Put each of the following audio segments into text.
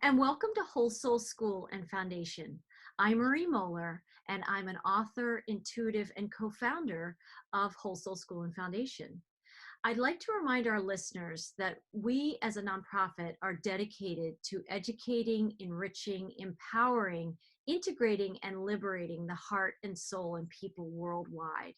and welcome to Whole Soul School and Foundation. I'm Marie Mohler, and I'm an author, intuitive, and co-founder of Whole Soul School and Foundation. I'd like to remind our listeners that we as a nonprofit are dedicated to educating, enriching, empowering, integrating, and liberating the heart and soul in people worldwide.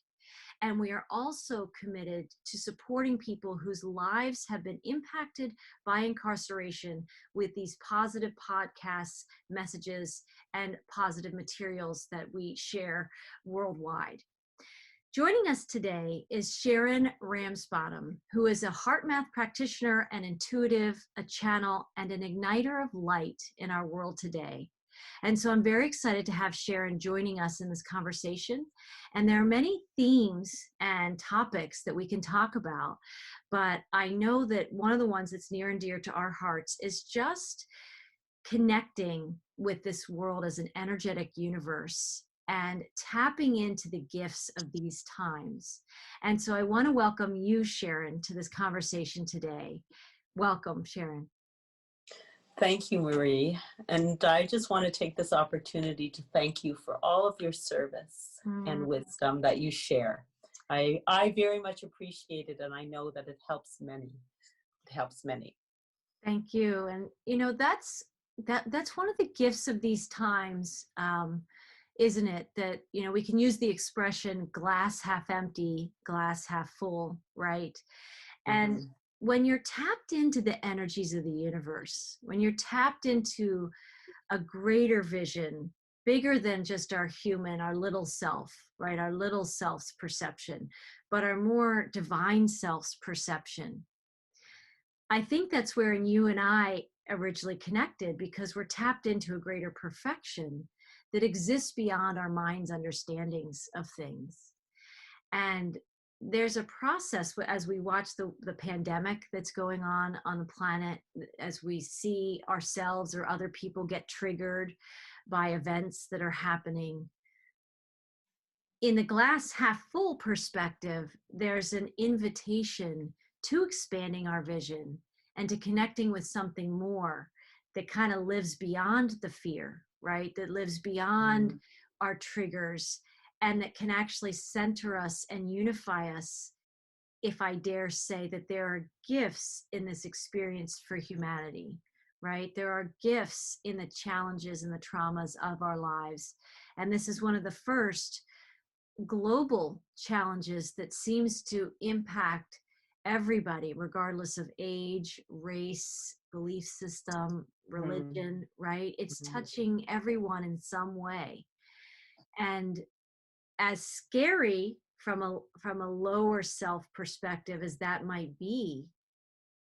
And we are also committed to supporting people whose lives have been impacted by incarceration with these positive podcasts, messages, and positive materials that we share worldwide. Joining us today is Sharon Ramesbottom, who is a heart math practitioner, an intuitive, a channel, and an igniter of light in our world today. And so I'm very excited to have Sharon joining us in this conversation. And there are many themes and topics that we can talk about, but I know that one of the ones that's near and dear to our hearts is just connecting with this world as an energetic universe and tapping into the gifts of these times. And so I want to welcome you, Sharon, to this conversation today. Welcome, Sharon. Thank you, Marie. And I just want to take this opportunity to thank you for all of your service and wisdom that you share. I very much appreciate it, and I know that it helps many. It helps many. Thank you. And you know, that's one of the gifts of these times, isn't it? That, you know, we can use the expression glass half empty, glass half full, right? And when you're tapped into the energies of the universe, when you're tapped into a greater vision, bigger than just our human, our little self, right? Our little self's perception, but our more divine self's perception. I think that's where you and I originally connected, because we're tapped into a greater perfection that exists beyond our mind's understandings of things. And there's a process as we watch the pandemic that's going on the planet, as we see ourselves or other people get triggered by events that are happening. In the glass half full perspective, there's an invitation to expanding our vision and to connecting with something more that kind of lives beyond the fear, right? That lives beyond our triggers, and that can actually center us and unify us, if I dare say that there are gifts in this experience for humanity, right? There are gifts in the challenges and the traumas of our lives. And this is one of the first global challenges that seems to impact everybody, regardless of age, race, belief system, religion, right? It's touching everyone in some way. And as scary from a lower self perspective as that might be,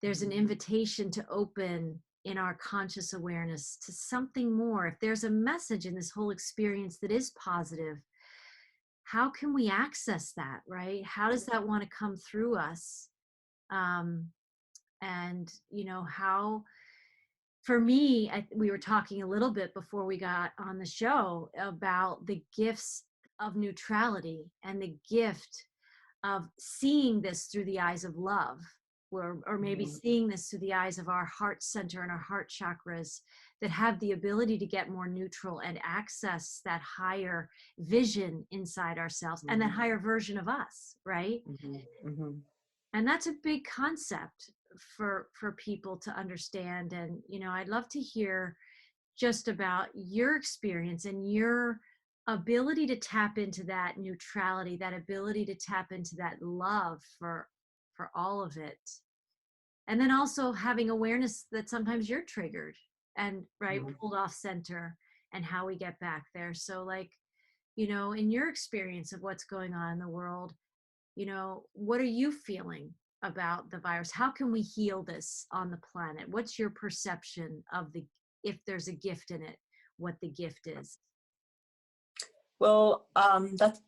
there's an invitation to open in our conscious awareness to something more. If there's a message in this whole experience that is positive, how can we access that, right? How does that want to come through us? And you know, how, for me, we were talking a little bit before we got on the show about the gifts of neutrality and the gift of seeing this through the eyes of love, or maybe seeing this through the eyes of our heart center and our heart chakras that have the ability to get more neutral and access that higher vision inside ourselves and that higher version of us, right? And that's a big concept for people to understand. And, you know, I'd love to hear just about your experience and your ability to tap into that neutrality, that ability to tap into that love for all of it. And then also having awareness that sometimes you're triggered and pulled off center, and how we get back there. So, like, you know, in your experience of what's going on in the world, you know, what are you feeling about the virus? How can we heal this on the planet? What's your perception of if there's a gift in it, what the gift is? Well, that's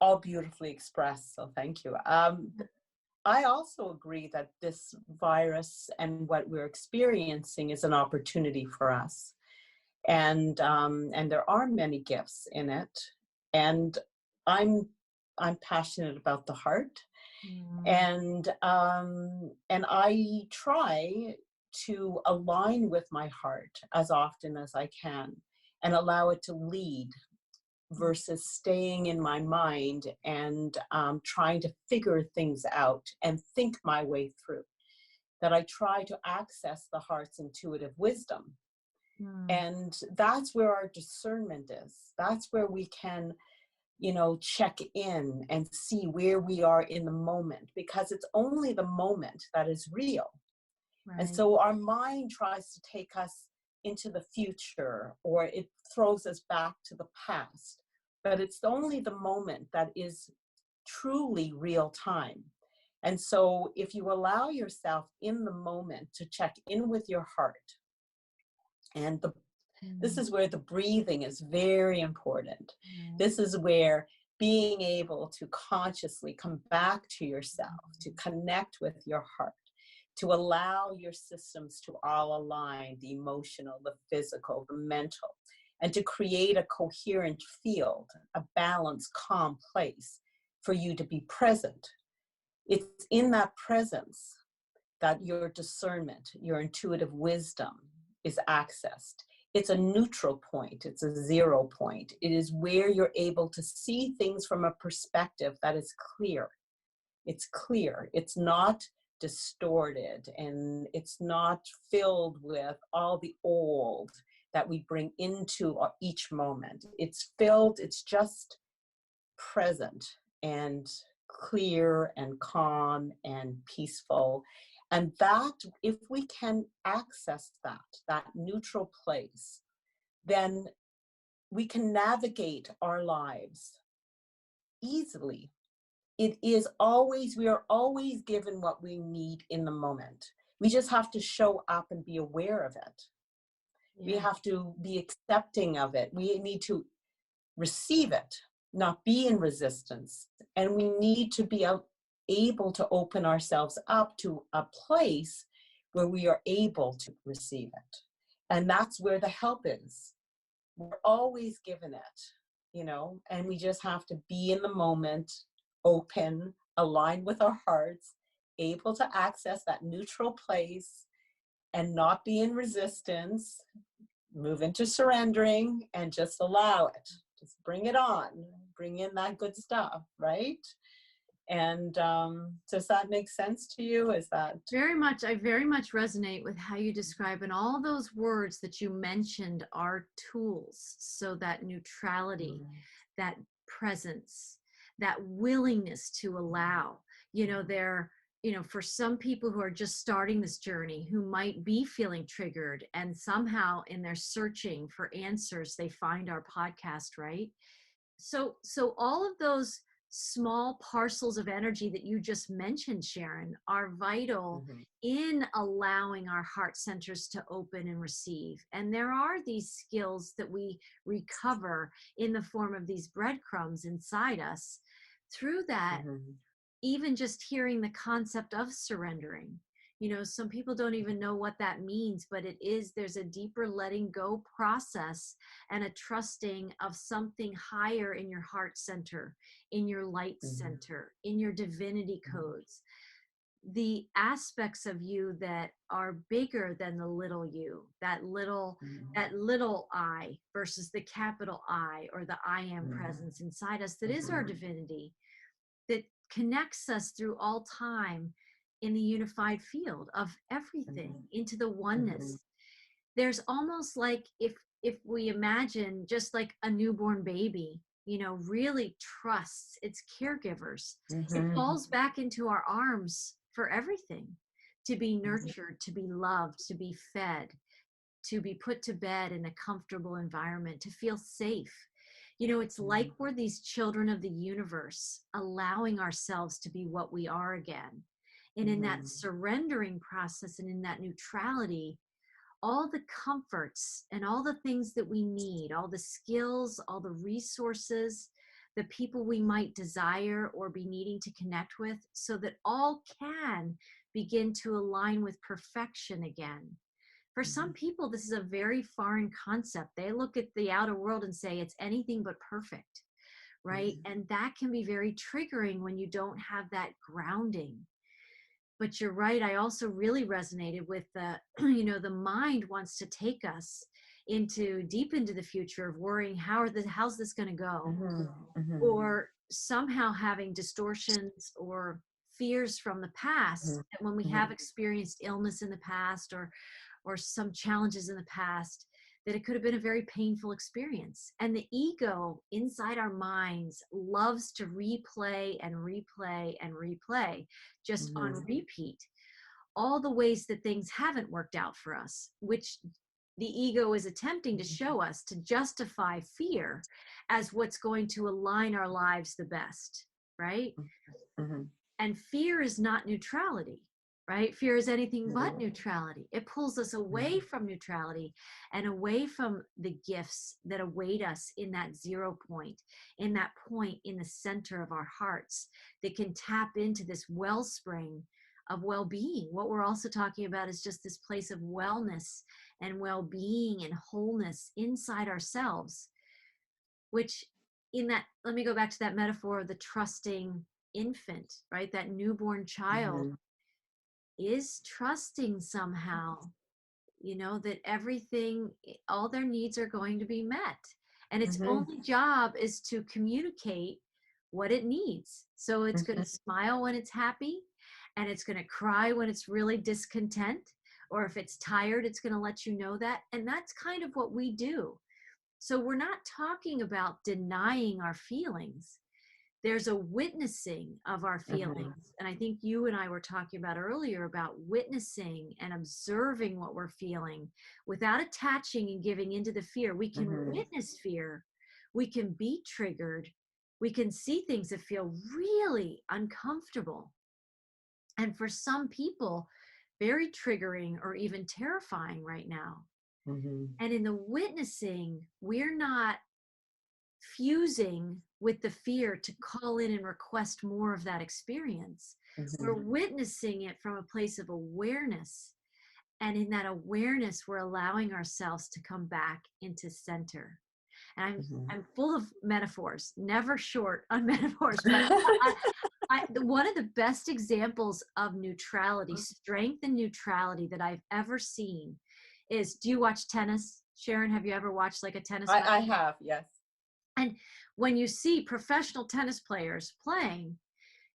all beautifully expressed, so thank you. I also agree that this virus and what we're experiencing is an opportunity for us. And there are many gifts in it. And I'm passionate about the heart. And I try to align with my heart as often as I can and allow it to lead versus staying in my mind and trying to figure things out and think my way through. That I try to access the heart's intuitive wisdom. And that's where our discernment is. That's where we can, check in and see where we are in the moment, because it's only the moment that is real. Right. And so our mind tries to take us into the future, or it throws us back to the past. But it's only the moment that is truly real time. And so if you allow yourself in the moment to check in with your heart, and this is where the breathing is very important. This is where being able to consciously come back to yourself, to connect with your heart, to allow your systems to all align, the emotional, the physical, the mental, and to create a coherent field, a balanced, calm place for you to be present. It's in that presence that your discernment, your intuitive wisdom is accessed. It's a neutral point. It's a 0 point. It is where you're able to see things from a perspective that is clear. It's clear. It's not distorted, and it's not filled with all the old that we bring into each moment. It's filled, it's just present and clear and calm and peaceful. And that, if we can access that neutral place, then we can navigate our lives easily. We are always given what we need in the moment. We just have to show up and be aware of it. Yeah. We have to be accepting of it. We need to receive it, not be in resistance. And we need to be able to open ourselves up to a place where we are able to receive it. And that's where the help is. We're always given it, and we just have to be in the moment, open, aligned with our hearts, able to access that neutral place and not be in resistance, move into surrendering and just allow it. Just bring it on, bring in that good stuff, right? And does that make sense to you? Is that very much? I very much resonate with how you describe, and all those words that you mentioned are tools. So that neutrality, that presence, that willingness to allow, for some people who are just starting this journey, who might be feeling triggered, and somehow in their searching for answers, they find our podcast, right? So all of those small parcels of energy that you just mentioned, Sharon, are vital in allowing our heart centers to open and receive. And there are these skills that we recover in the form of these breadcrumbs inside us. Through that, even just hearing the concept of surrendering, some people don't even know what that means, but there's a deeper letting go process and a trusting of something higher in your heart center, in your light center, in your divinity codes, the aspects of you that are bigger than the little you, that little I versus the capital I, or the I am presence inside us that is our divinity, that connects us through all time in the unified field of everything into the oneness. There's almost like, if we imagine just like a newborn baby, really trusts its caregivers, it falls back into our arms for everything, to be nurtured, to be loved, to be fed, to be put to bed in a comfortable environment, to feel safe. It's like we're these children of the universe, allowing ourselves to be what we are again. And in that surrendering process and in that neutrality, all the comforts and all the things that we need, all the skills, all the resources, the people we might desire or be needing to connect with, so that all can begin to align with perfection again. For some people, this is a very foreign concept. They look at the outer world and say it's anything but perfect, right? And that can be very triggering when you don't have that grounding. But you're right. I also really resonated with the, the mind wants to take us into deep into the future of worrying how's this going to go, Mhm. Mhm. or somehow having distortions or fears from the past, Mhm. that when we have Mhm. experienced illness in the past, or some challenges in the past, that it could have been a very painful experience. And the ego inside our minds loves to replay and replay and replay, just on Mhm. repeat, all the ways that things haven't worked out for us, which the ego is attempting to show us to justify fear as what's going to align our lives the best, right? Mhm. And fear is not neutrality, right? Fear is anything but Mhm. neutrality. It pulls us away Mhm. from neutrality and away from the gifts that await us in that 0 point, in that point in the center of our hearts that can tap into this wellspring of well-being. What we're also talking about is just this place of wellness and well-being and wholeness inside ourselves, which, in that, let me go back to that metaphor of the trusting infant, right? That newborn child Mhm. is trusting somehow, that everything, all their needs are going to be met. And its Mhm. only job is to communicate what it needs. So it's going Mhm. to smile when it's happy, and it's going to cry when it's really discontent. Or if it's tired, it's going to let you know that. And that's kind of what we do. So we're not talking about denying our feelings. There's a witnessing of our Mhm. feelings. And I think you and I were talking about earlier about witnessing and observing what we're feeling without attaching and giving into the fear. We can Mhm. witness fear. We can be triggered. We can see things that feel really uncomfortable. And for some people, very triggering or even terrifying right now. Mhm. And in the witnessing, we're not fusing with the fear to call in and request more of that experience. We're Mhm. witnessing it from a place of awareness. And in that awareness, we're allowing ourselves to come back into center. And Mhm. I'm full of metaphors, never short on metaphors, but one of the best examples of neutrality, strength and neutrality that I've ever seen is, do you watch tennis? Sharon, have you ever watched like a tennis match? I have, yes. And when you see professional tennis players playing,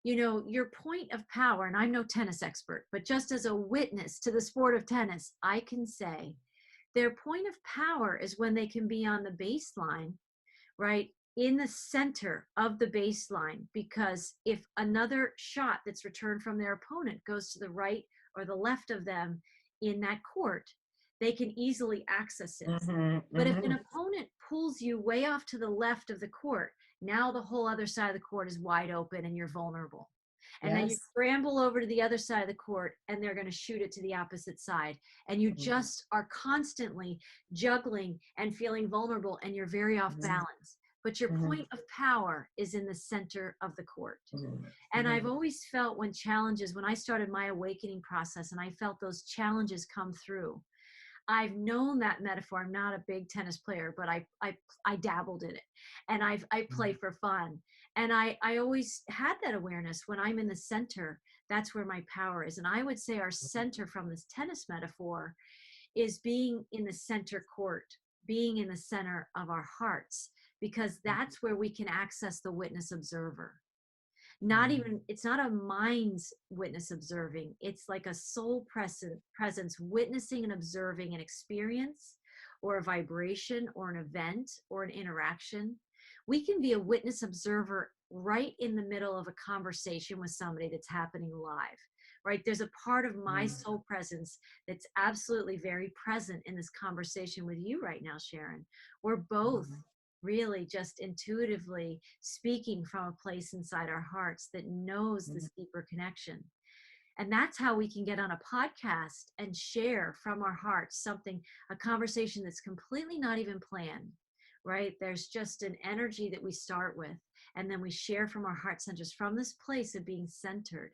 your point of power, and I'm no tennis expert, but just as a witness to the sport of tennis, I can say their point of power is when they can be on the baseline, right? In the center of the baseline, because if another shot that's returned from their opponent goes to the right or the left of them in that court, they can easily access it. Mhm. But if an Mhm. opponent pulls you way off to the left of the court, now the whole other side of the court is wide open and you're vulnerable. And then you Yes. scramble over to the other side of the court and they're going to shoot it to the opposite side. And you Mhm. just are constantly juggling and feeling vulnerable and you're very off Mhm. balance. But your Mhm. point of power is in the center of the court. Mhm. And I've Mhm. always felt when I started my awakening process and I felt those challenges come through, I've known that metaphor. I'm not a big tennis player, but I dabbled in it, and I play for fun. And I always had that awareness when I'm in the center. That's where my power is. And I would say our center from this tennis metaphor is being in the center court, being in the center of our hearts, because that's where we can access the witness observer. Not Mhm. even, it's not a mind's witness observing, it's like a soul presence witnessing and observing an experience or a vibration or an event or an interaction. We can be a witness observer right in the middle of a conversation with somebody that's happening live, right? There's a part of my Mhm. soul presence that's absolutely very present in this conversation with you right now, Sharon. We're both Mhm. really just intuitively speaking from a place inside our hearts that knows Mhm. this deeper connection. And that's how we can get on a podcast and share from our hearts something, a conversation that's completely not even planned, right? There's just an energy that we start with, and then we share from our heart centers from this place of being centered.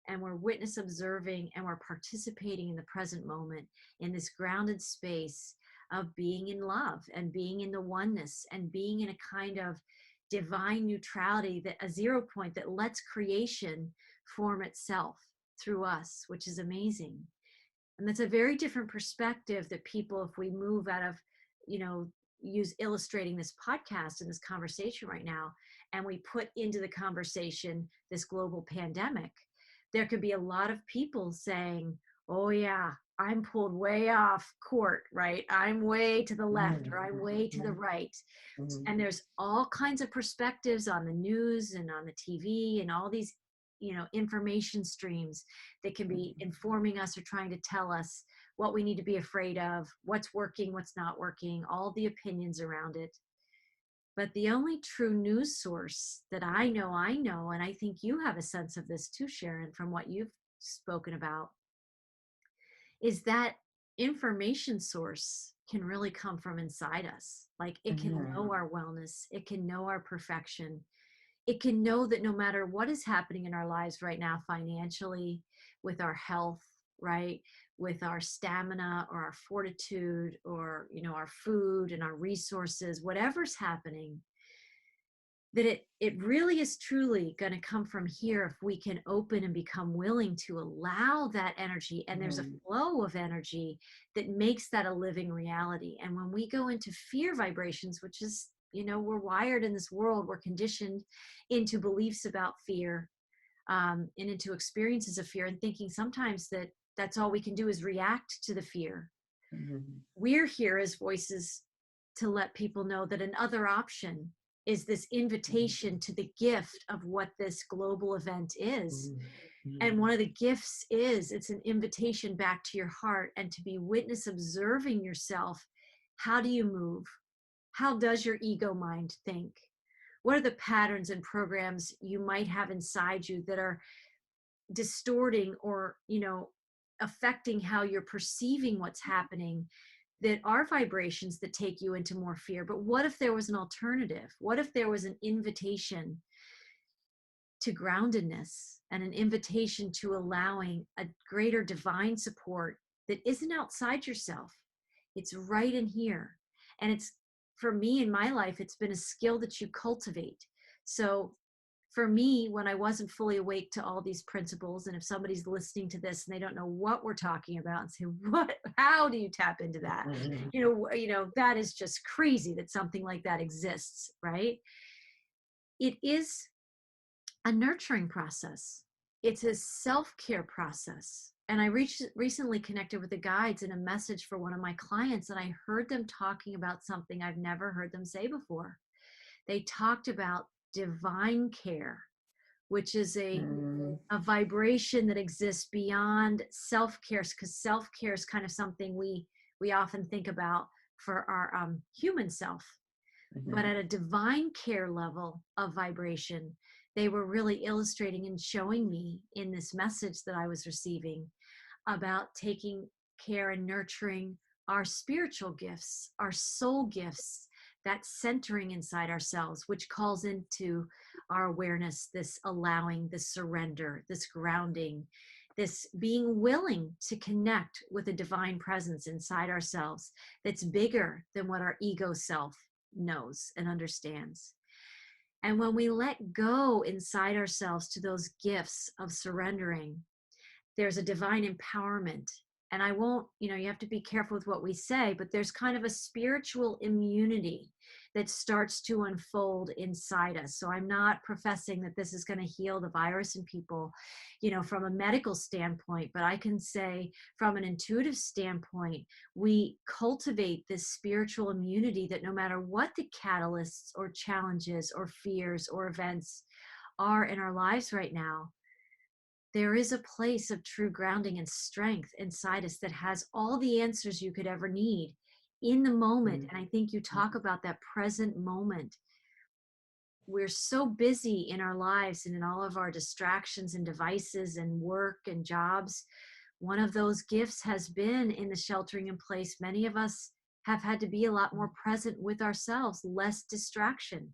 And we're witness observing and we're participating in the present moment in this grounded space of being in love and being in the oneness and being in a kind of divine neutrality, that a 0 point that lets creation form itself. through us, which is amazing. And that's a very different perspective that people, if we move out of, you know, use illustrating this podcast and this conversation right now, and we put into the conversation this global pandemic, there could be a lot of people saying, oh yeah, I'm pulled way off court, right? I'm way to the left, or I'm way to the right. And there's all kinds of perspectives on the news and on the TV and all these, you know, information streams that can be informing us or trying to tell us what we need to be afraid of, what's working, what's not working, all the opinions around it. But the only true news source that I know, and I think you have a sense of this too, Sharon, from what you've spoken about, is that information source can really come from inside us. Like it can know our wellness, it can know our perfection, it can know that no matter what is happening in our lives right now, financially, with our health, right, with our stamina or our fortitude, or, you know, our food and our resources, whatever's happening, that it really is truly going to come from here if we can open and become willing to allow that energy. And there's a flow of energy that makes that a living reality. And when we go into fear vibrations, which is, you know, we're wired in this world, we're conditioned into beliefs about fear, and into experiences of fear, and thinking sometimes that that's all we can do is react to the fear. We're here as voices to let people know that another option is this invitation to the gift of what this global event is. And one of the gifts is, it's an invitation back to your heart and to be witness observing yourself. How do you move? How does your ego mind think? What are the patterns and programs you might have inside you that are distorting or, you know, affecting how you're perceiving what's happening, that are vibrations that take you into more fear? But what if there was an alternative? What if there was an invitation to groundedness and an invitation to allowing a greater divine support that isn't outside yourself? It's right in here. And it's, for me in my life, it's been a skill that you cultivate. So for me, when I wasn't fully awake to all these principles, and if somebody's listening to this and they don't know what we're talking about and say, what, how do you tap into that? You know, that is just crazy that something like that exists, right? It is a nurturing process. It's a self-care process. And I recently connected with the guides in a message for one of my clients, and I heard them talking about something I've never heard them say before. They talked about divine care, which is a vibration that exists beyond self-care, because self-care is kind of something we often think about for our human self. But at a divine care level of vibration, they were really illustrating and showing me in this message that I was receiving about taking care and nurturing our spiritual gifts, our soul gifts, that centering inside ourselves, which calls into our awareness, this allowing, this surrender, this grounding, this being willing to connect with a divine presence inside ourselves that's bigger than what our ego self knows and understands. And when we let go inside ourselves to those gifts of surrendering, there's a divine empowerment. And I won't, you know, you have to be careful with what we say, but there's kind of a spiritual immunity that starts to unfold inside us. So I'm not professing that this is going to heal the virus in people, you know, from a medical standpoint, but I can say from an intuitive standpoint, we cultivate this spiritual immunity that no matter what the catalysts or challenges or fears or events are in our lives right now, there is a place of true grounding and strength inside us that has all the answers you could ever need in the moment. And I think you talk about that present moment. We're so busy in our lives and in all of our distractions and devices and work and jobs. One of those gifts has been in the sheltering in place. Many of us have had to be a lot more present with ourselves, less distraction.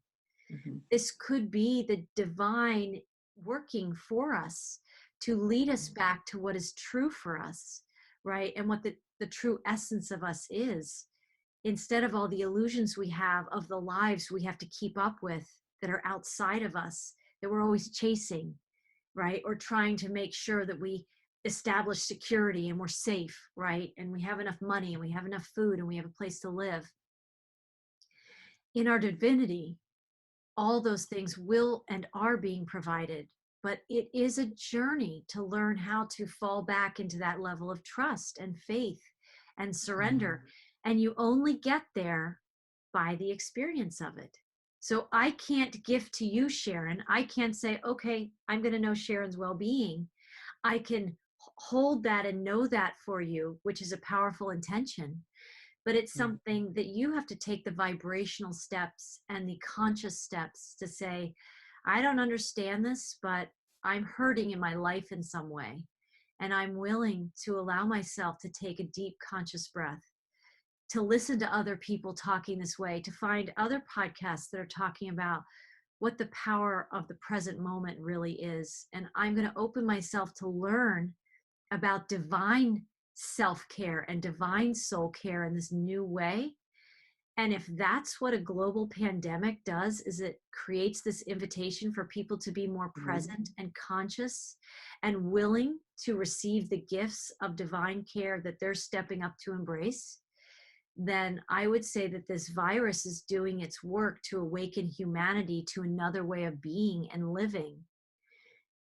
This could be the divine working for us to lead us back to what is true for us, right? And what the true essence of us is, instead of all the illusions we have of the lives we have to keep up with that are outside of us, that we're always chasing. right? Or trying to make sure that we establish security and we're safe, right? And we have enough money and we have enough food and we have a place to live. In our divinity, all those things will and are being provided, but it is a journey to learn how to fall back into that level of trust and faith and surrender. And you only get there by the experience of it. So I can't gift to you, Sharon. I can't say, okay, I'm going to know Sharon's well-being. I can hold that and know that for you, which is a powerful intention. But it's something that you have to take the vibrational steps and the conscious steps to say, I don't understand this, but I'm hurting in my life in some way. And I'm willing to allow myself to take a deep conscious breath, to listen to other people talking this way, to find other podcasts that are talking about what the power of the present moment really is. And I'm going to open myself to learn about divine self-care and divine soul care in this new way. And if that's what a global pandemic does, is it creates this invitation for people to be more present and conscious and willing to receive the gifts of divine care that they're stepping up to embrace, then I would say that this virus is doing its work to awaken humanity to another way of being and living.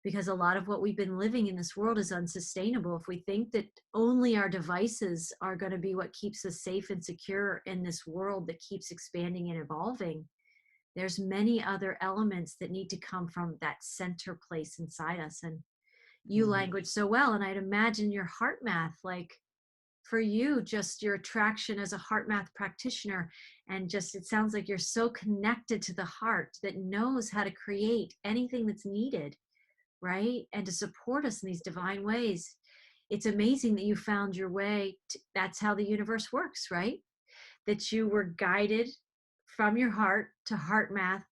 Because a lot of what we've been living in this world is unsustainable. If we think that only our devices are going to be what keeps us safe and secure in this world that keeps expanding and evolving, there's many other elements that need to come from that center place inside us. And you language so well. And I'd imagine your heart math, like for you, just your attraction as a heart math practitioner, and just, it sounds like you're so connected to the heart that knows how to create anything that's needed, right? And to support us in these divine ways. It's amazing that you found your way that's how the universe works, right? That you were guided from your heart to heart math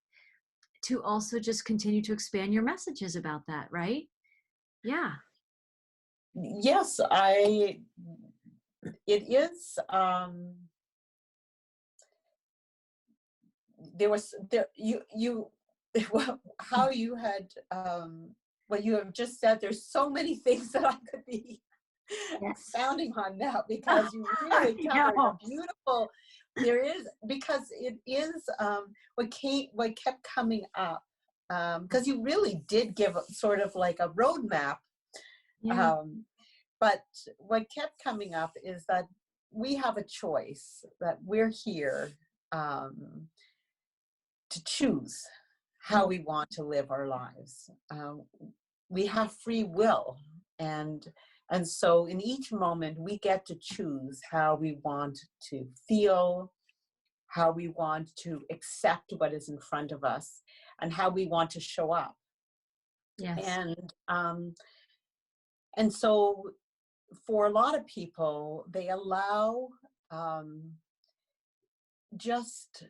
to also just continue to expand your messages about that, right? Yeah. Yes, it is, well, how you had, what you have just said, there's so many things that I could be expounding on now, because you really covered a beautiful, there is, because it is, what kept coming up, because you really did give sort of like a roadmap. But what kept coming up is that we have a choice, that we're here to choose how we want to live our lives. We have free will, and so in each moment we get to choose how we want to feel, how we want to accept what is in front of us, and how we want to show up. Yes. And so for a lot of people, they allow just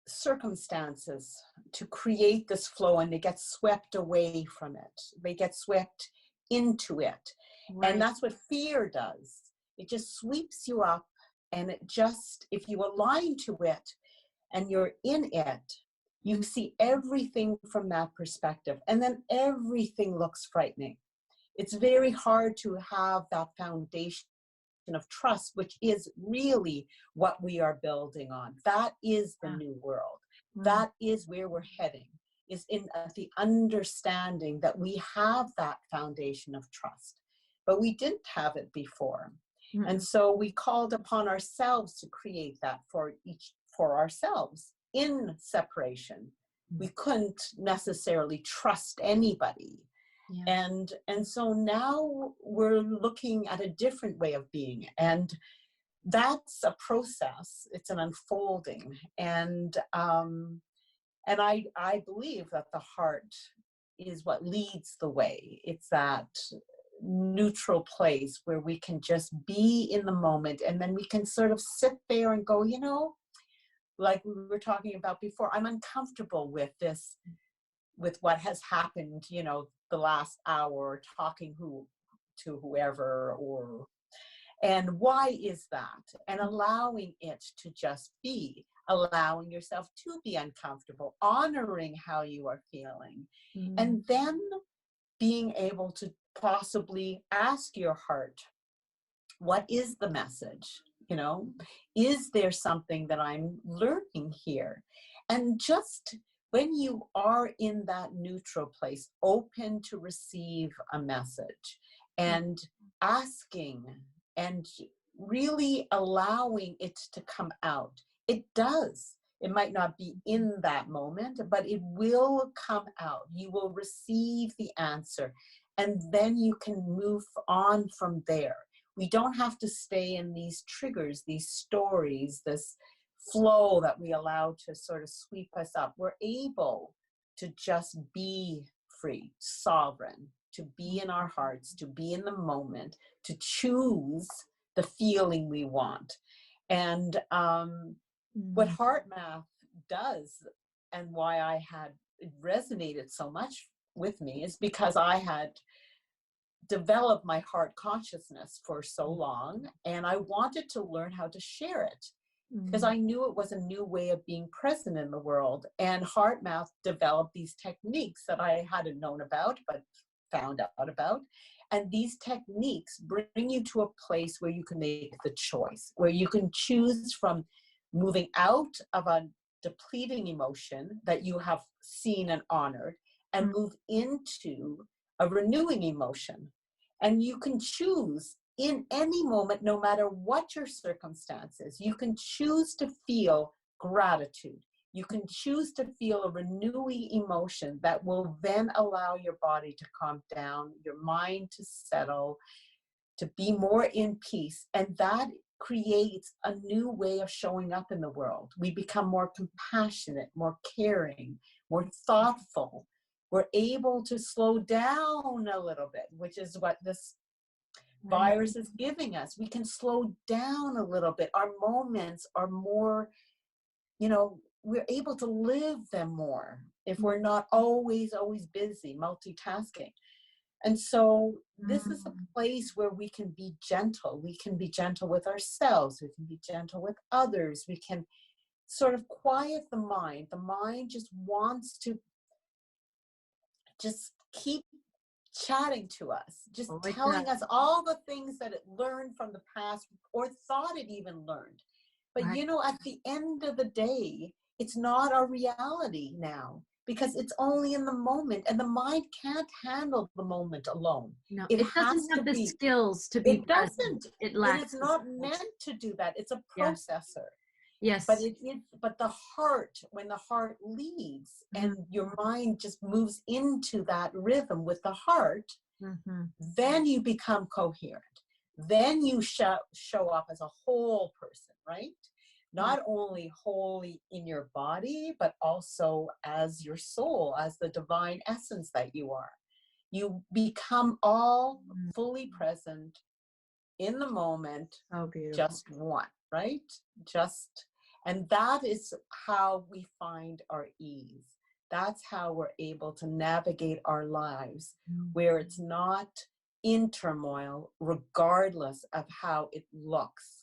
circumstances to create this flow, and they get swept away from it. They get swept into it. Right. And that's what fear does. It just sweeps you up, and it just, if you align to it and you're in it, you see everything from that perspective, and then everything looks frightening. It's very hard to have that foundation of trust, which is really what we are building on. That is the new world. That is where we're heading, is in the understanding that we have that foundation of trust, but we didn't have it before. And so we called upon ourselves to create that for ourselves in separation. We couldn't necessarily trust anybody. And so now we're looking at a different way of being, and that's a process. It's an unfolding, and I believe that the heart is what leads the way. It's that neutral place where we can just be in the moment, and then we can sort of sit there and go, you know, like we were talking about before, I'm uncomfortable with this, with what has happened, you know, the last hour, talking to whoever, and why is that? And allowing it to just be, allowing yourself to be uncomfortable, honoring how you are feeling, Mm. and then being able to possibly ask your heart, what is the message? You know, is there something that I'm learning here? And just when you are in that neutral place, open to receive a message and asking and really allowing it to come out. It does. It might not be in that moment, but it will come out. You will receive the answer, and then you can move on from there. We don't have to stay in these triggers, these stories, this flow that we allow to sort of sweep us up. We're able to just be free, sovereign, to be in our hearts, to be in the moment, to choose the feeling we want. And what heart math does, and why I had it resonated so much with me, is because I had developed my heart consciousness for so long, and I wanted to learn how to share it because I knew it was a new way of being present in the world. And heart math developed these techniques that I hadn't known about but found out about. And these techniques bring you to a place where you can make the choice, where you can choose from moving out of a depleting emotion that you have seen and honored and move into a renewing emotion. And you can choose in any moment, no matter what your circumstances, you can choose to feel gratitude. You can choose to feel a renewing emotion that will then allow your body to calm down, your mind to settle, to be more in peace. And that creates a new way of showing up in the world. We become more compassionate, more caring, more thoughtful. We're able to slow down a little bit, which is what this virus is giving us. We can slow down a little bit. Our moments are more, we're able to live them more if we're not always busy multitasking. And so this is a place where we can be gentle. We can be gentle with ourselves. We can be gentle with others. We can sort of quiet the mind. The mind just wants to just keep chatting to us, just telling us all the things that it learned from the past or thought it even learned. But at the end of the day, it's not our reality now, because it's only in the moment, and the mind can't handle the moment alone. No, It doesn't have the skills to be present. Doesn't. It And lacks. it's not meant to do that. It's a processor. Yes. But the heart, when the heart leads and your mind just moves into that rhythm with the heart, then you become coherent. Then you show up as a whole person, right? Not only wholly in your body, but also as your soul, as the divine essence that you are. You become all fully present in the moment, just one, right? And that is how we find our ease. That's how we're able to navigate our lives, where it's not in turmoil, regardless of how it looks.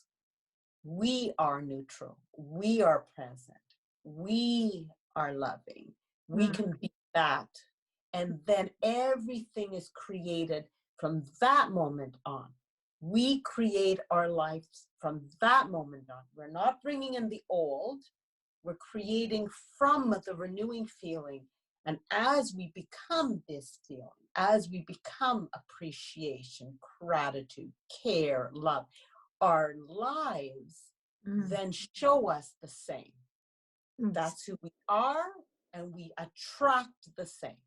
We are neutral. We are present. We are loving. We can be that. And then everything is created from that moment on. We create our lives from that moment on. We're not bringing in the old. We're creating from the renewing feeling. And as we become this feeling, as we become appreciation, gratitude, care, love, our lives then show us the same. That's who we are, and we attract the same.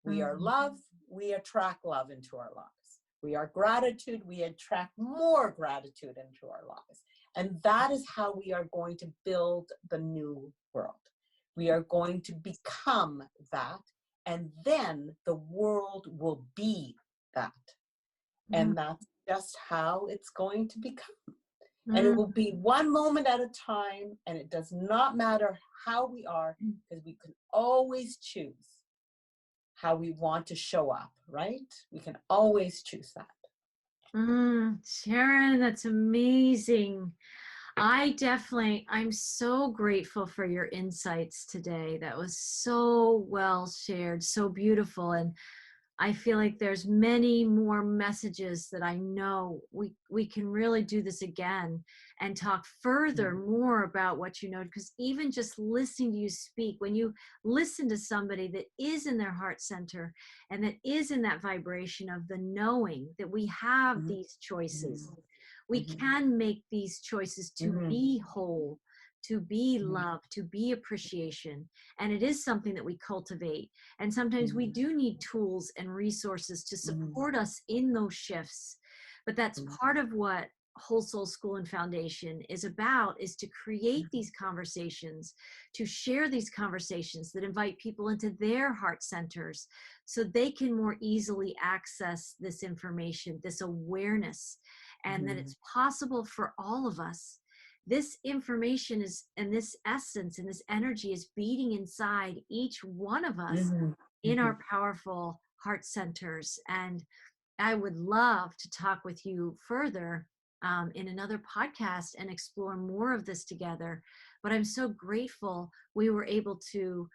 We are love, we attract love into our lives. We are gratitude, we attract more gratitude into our lives. And that is how we are going to build the new world. We are going to become that, and then the world will be that. And that's just how it's going to become. And it will be one moment at a time, and it does not matter how we are, because we can always choose how we want to show up, right? We can always choose that. Sharon, that's amazing. I'm so grateful for your insights today. That was so well shared, so beautiful. And I feel like there's many more messages that I know we can really do this again and talk further more about what you know, because even just listening to you speak, when you listen to somebody that is in their heart center and that is in that vibration of the knowing that we have Mhm. these choices, Mhm. we Mhm. can make these choices to Mhm. be whole, to be Mhm. love, to be appreciation. And it is something that we cultivate. And sometimes we Mhm. do need tools and resources to Mhm. support us in those shifts. But that's Mhm. part of what Whole Soul School and Foundation is about, is to create these conversations, to share these conversations that invite people into their heart centers so they can more easily access this information, this awareness, and that Mhm. it's possible for all of us. This information is, and this essence and this energy is beating inside each one of us Mhm. in our Mhm. powerful heart centers. And I would love to talk with you further in another podcast and explore more of this together. But I'm so grateful we were able to,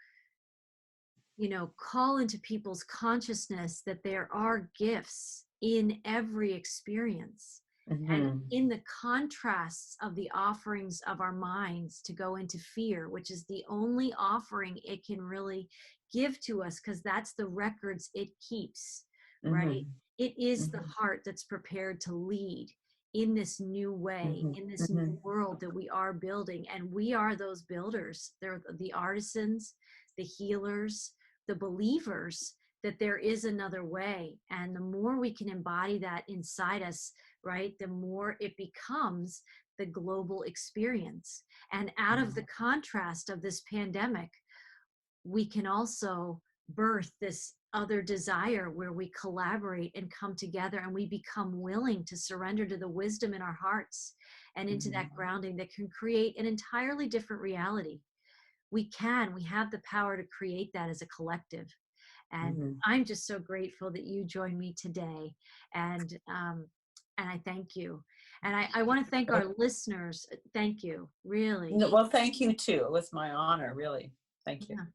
call into people's consciousness that there are gifts in every experience. And Mhm. in the contrasts of the offerings of our minds to go into fear, which is the only offering it can really give to us, because that's the records it keeps, right? Mhm. It is the Mhm. heart that's prepared to lead in this new way, Mhm. in this new Mhm. world that we are building. And we are those builders. They're the artisans, the healers, the believers that there is another way. And the more we can embody that inside us, right, the more it becomes the global experience. And out of the contrast of this pandemic, we can also birth this other desire where we collaborate and come together, and we become willing to surrender to the wisdom in our hearts and into that Mhm. grounding that can create an entirely different reality. We have the power to create that as a collective. And Mhm. I'm just so grateful that you joined me today. And I thank you. And I want to thank our listeners. Thank you, really. No, well, thank you too. It was my honor, really. Thank you. Yeah.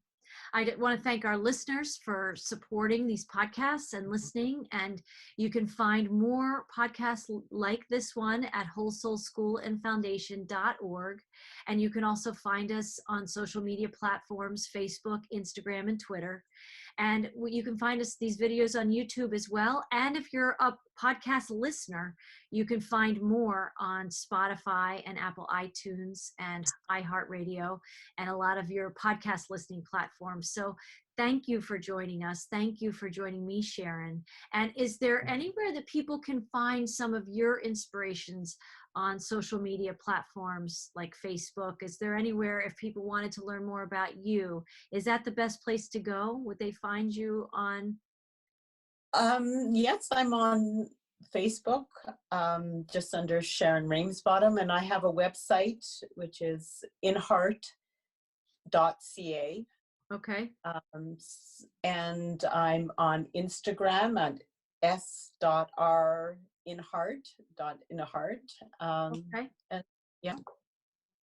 I want to thank our listeners for supporting these podcasts and listening. And you can find more podcasts like this one at wholesoulschoolandfoundation.org. And you can also find us on social media platforms, Facebook, Instagram, and Twitter. And you can find us these videos on YouTube as well. And if you're a podcast listener, you can find more on Spotify and Apple iTunes and iHeartRadio and a lot of your podcast listening platforms. So thank you for joining us. Thank you for joining me, Sharon. And is there anywhere that people can find some of your inspirations on social media platforms like Facebook? Is there anywhere, if people wanted to learn more about you, is that the best place to go? Would they find you on? Yes, I'm on Facebook, just under Sharon Ramesbottom, and I have a website which is inheart.ca. Okay. And I'm on Instagram at s.r.inheart.inheart. Okay. And yeah.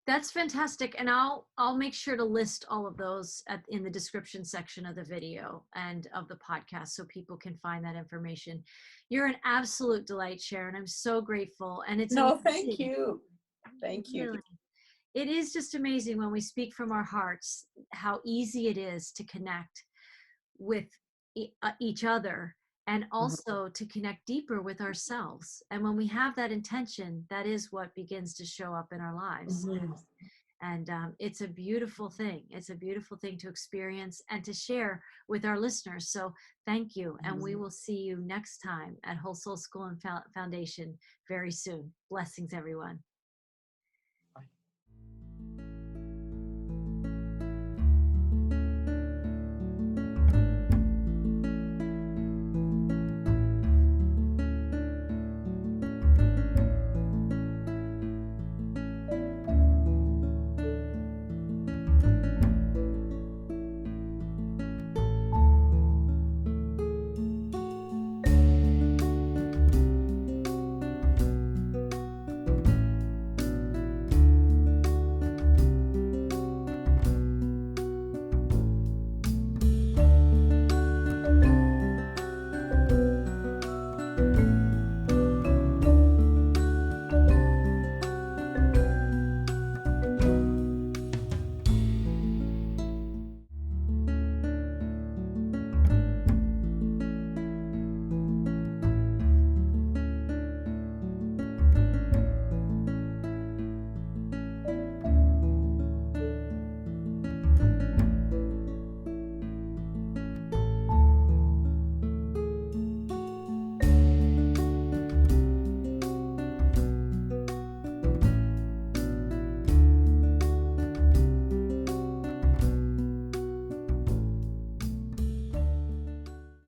That's fantastic. And I'll make sure to list all of those in the description section of the video and of the podcast so people can find that information. You're an absolute delight, Sharon. I'm so grateful. And it's No, thank amazing. you. Thank you. Really. It is just amazing when we speak from our hearts, how easy it is to connect with each other, and Mhm. also to connect deeper with ourselves. And when we have that intention, that is what begins to show up in our lives. Mhm. And it's a beautiful thing. It's a beautiful thing to experience and to share with our listeners. So thank you. And we will see you next time at Whole Soul School and Foundation very soon. Blessings, everyone.